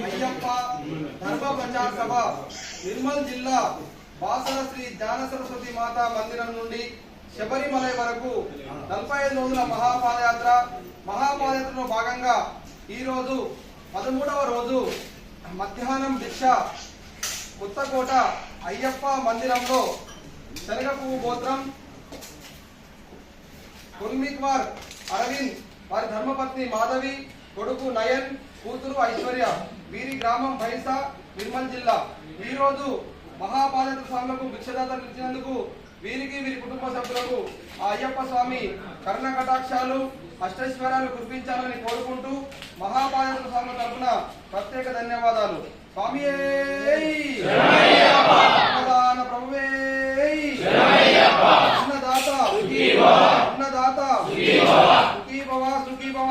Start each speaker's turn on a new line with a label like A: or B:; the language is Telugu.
A: అయ్యప్ప ధర్మ ప్రచార సభ నిర్మల్ జిల్లా బాసర శ్రీ జ్ఞాన సరస్వతి మాతా మందిరం నుండి శబరిమలై వరకు 45 రోజుల మహాపాదయాత్రలో భాగంగా ఈరోజు 13వ రోజు మధ్యాహ్నం దీక్ష కొత్తకోట అయ్యప్ప మందిరంలో శనగపువ్వు గోత్రం కుల్మిక్వార్ అరవింద్ వారి ధర్మపత్ని మాధవి, కొడుకు నయన్, కూతురు ఐశ్వర్య, వీరి గ్రామం బైసా, నిర్మల్ జిల్లా. ఈ రోజు మహాపాదయాత్ర స్వాములకు భిక్షదాతలు ఇచ్చినందుకు వీరికి వీరి కుటుంబ సభ్యులకు ఆ అయ్యప్ప స్వామి కరుణ కటాక్షాలు అష్టైశ్వర్యాలు కురిపించాలని కోరుకుంటూ మహాపాదయాత్ర స్వాముల తరపున ప్రత్యేక ధన్యవాదాలు. స్వామి ప్రభువే అన్నదాత సుఖీ భవ సుఖీ భవ